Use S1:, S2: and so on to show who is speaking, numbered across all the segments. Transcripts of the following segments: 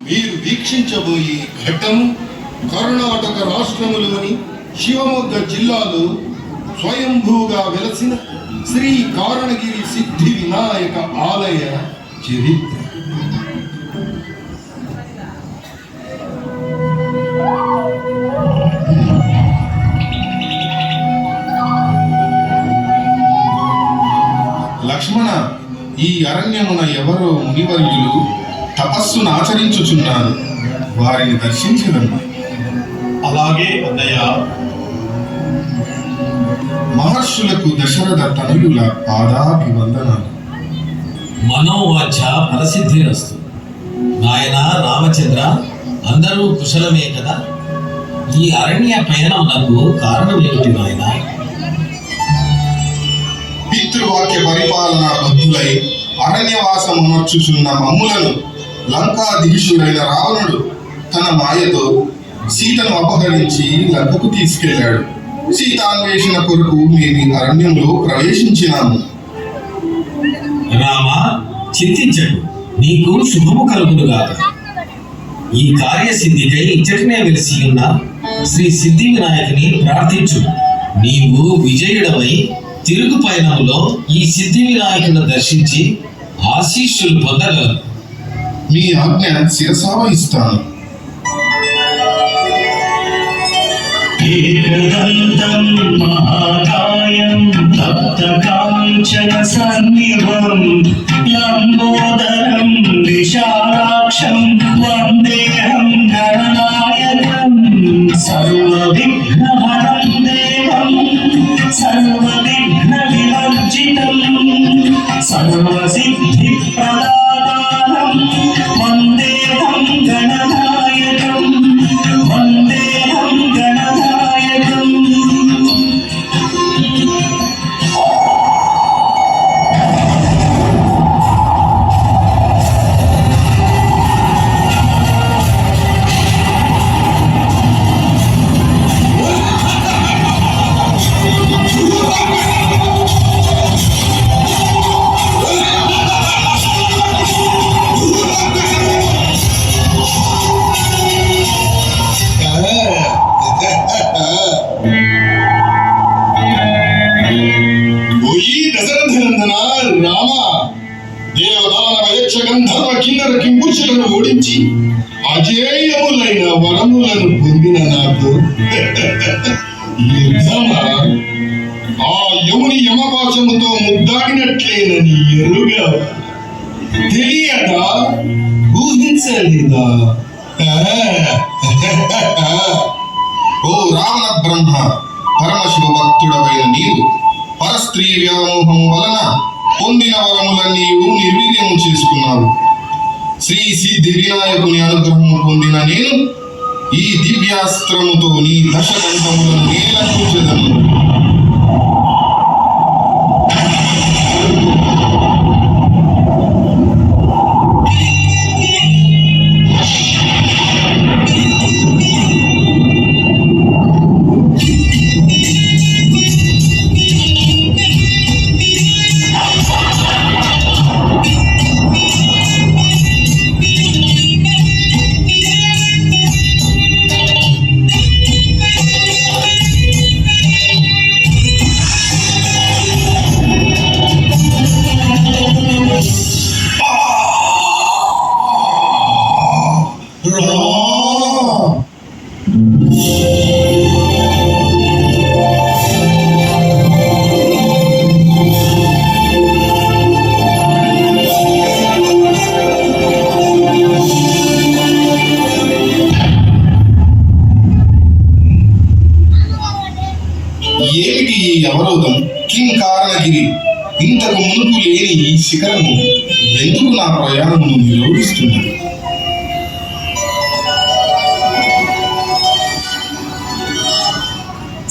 S1: మీరు వీక్షించబోయే ఘట్టము కర్ణాటక రాష్ట్రములోని శివమొగ్గ జిల్లాలో స్వయంభూగా వెలసిన శ్రీ కారణగిరి సిద్ధి వినాయక ఆలయ చరిత్ర. లక్ష్మణ, ఈ అరణ్యమున ఎవరో మునివర్యులు తపస్సును ఆచరించుచున్నారు. వారిని దర్శించదము.
S2: అలాగే అన్నయ్య.
S1: మహర్షులకు దశరథ తనయుల పాదాభివందనాలు.
S3: మనోవాంఛ ఫలసిద్ధిరస్తు. నాయన రామచంద్ర, అందరూ కుశలమే కదా? ఈ అరణ్య పయనమునకు కారణం ఏమిటి నాయన?
S1: పితృవాక్య పరిపాలన బద్ధులై అరణ్యవాసం అమర్చుచున్న మమ్ములను లంకాధీశుడైన రావణుడు తన మాయతో సీతను అపహరించి లంకకు తీసుకెళ్లాడు. సీతాన్వేషణ కొరకు మేము అరణ్యంలో ప్రవేశించినాము.
S3: రామ, చింతించడు, నీకు శుభము కలుగునుగా. ఈ కార్యసిద్ధికై ఇచ్చటనే వెలిసి ఉన్న శ్రీ సిద్ధి వినాయకుని ప్రార్థించు. నీవు విజయుడవై తిరుగు పయనములో ఈ సిద్ధి వినాయకుని దర్శించి ఆశీస్సులు పొందగలరు.
S1: మీ ఆజ్ఞ శిరసావహిస్తాను.
S2: ఏకదంతం మహాకాయం తప్తకాంచన సన్నిభం లంబోదరం విశాలాక్షం వందేహం గణనాయకం సర్వవిఘ్నహరం దేవం సర్వవిఘ్న వివర్జితం సర్వసిద్ధి ప్రదాతారం వందేహం గణనాయకం వందేహం గణనాయకం.
S1: రామ, దేవదానవ యక్ష గంధర్వ కిన్నర కింపురుషులను ఓడించి అజేయములైన వరములను పొందిన నాకు యుద్ధమా? ఆ యముని యమపాశముతో ముద్దాడినట్లేనని ఎరుగా తెలియదా? ఊహించలేదా? ఓ రావణ బ్రహ్మ, పరమశివ భక్తుడవైన నీవు పరస్త్రీ వ్యామోహం వలన పొందిన వరములన్నీ నిర్వీర్యం చేసుకున్నావు. శ్రీ సిద్ధి వినాయకుని అనుగ్రహం పొందిన నేను ఈ దివ్యాస్త్రముతో నీ దశకంఠములను నేలకూర్చెదను. ఏమిటి ఈ అవరోధం? కిం కారణగిరి, ఇంతకు మునుపు లేని ఈ శిఖరము ఎందుకు నా ప్రయాణమును నిరోధిస్తున్నది?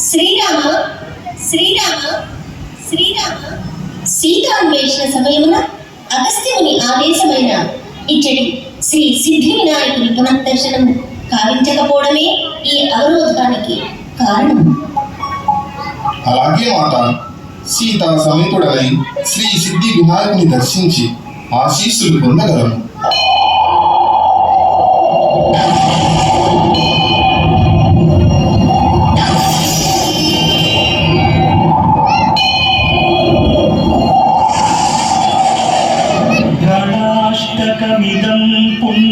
S4: శ్రీరామ శ్రీరామ శ్రీరామ సీతాన్వేషణ సమయమున అగస్త్యుని ఆదేశమైన ఇచ్చడి శ్రీ సిద్ధి వినాయకుని పునఃదర్శనం కావించకపోవడమే ఈ అవరోధానికి కారణం.
S1: అలాగే మాత, సీతా సమేతుడై శ్రీ సిద్ధి వినాయకుని దర్శించి ఆశీస్సులు పొందగలము.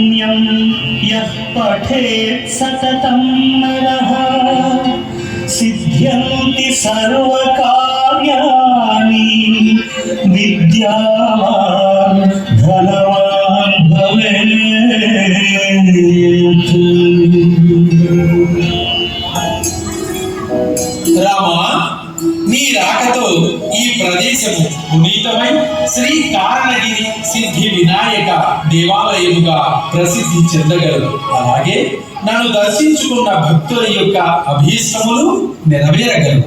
S2: पुण्यं यः पठेत् सततं नरः सिद्ध्यन्ति सर्वकार्याणि विद्यावान् धनवान् भवेत्।
S5: రామా, నీ రాకతో ఈ ప్రదేశము పునీతమై శ్రీ కారణగిరి సిద్ధి వినాయక దేవాలయముగా ప్రసిద్ధి చెందగలదు. అలాగే నన్ను దర్శించుకున్న భక్తుల యొక్క అభీష్టములు నెరవేరగలవు.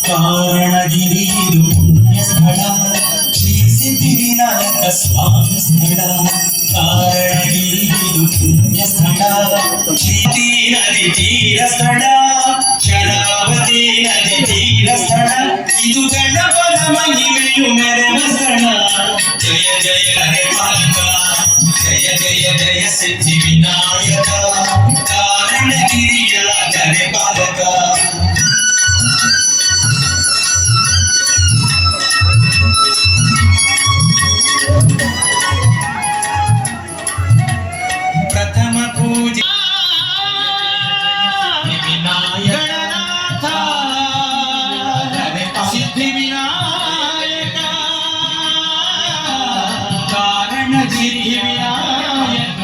S2: ಕಾರಣಗಿರಿ ಪುಣ್ಯಸ್ಥಳ ಶ್ರೀ ಸಿದ್ಧಿವಿನಾಯಕ ಸ್ವಾಮಿ ಸ್ಥಳ. ಕಾರಣಗಿರಿ ಪುಣ್ಯಸ್ಥಳ ಶ್ರೀ ನದಿ ತೀರ ಸ್ಥಳ, ಶರಾವತಿ ನದಿ ತೀರ ಸ್ಥಳ. ಇದು ಗಣಪನ ಮಹಿಮೆಯು ಮೆರೆವ ಸ್ಥಳ. ಜಯ ಜಯ ಹರೇ ಪಾಲಕ, ಜಯ ಜಯ ಜಯ ಸಿದ್ಧಿ ವಿನಾಯಕ, ಕಾರಣಗಿರಿಯ ಹರೇ ಪಾಲಕ. प्रथम पूजा विनायक सिद्धि विनायक, कारण सिद्धि विनायक।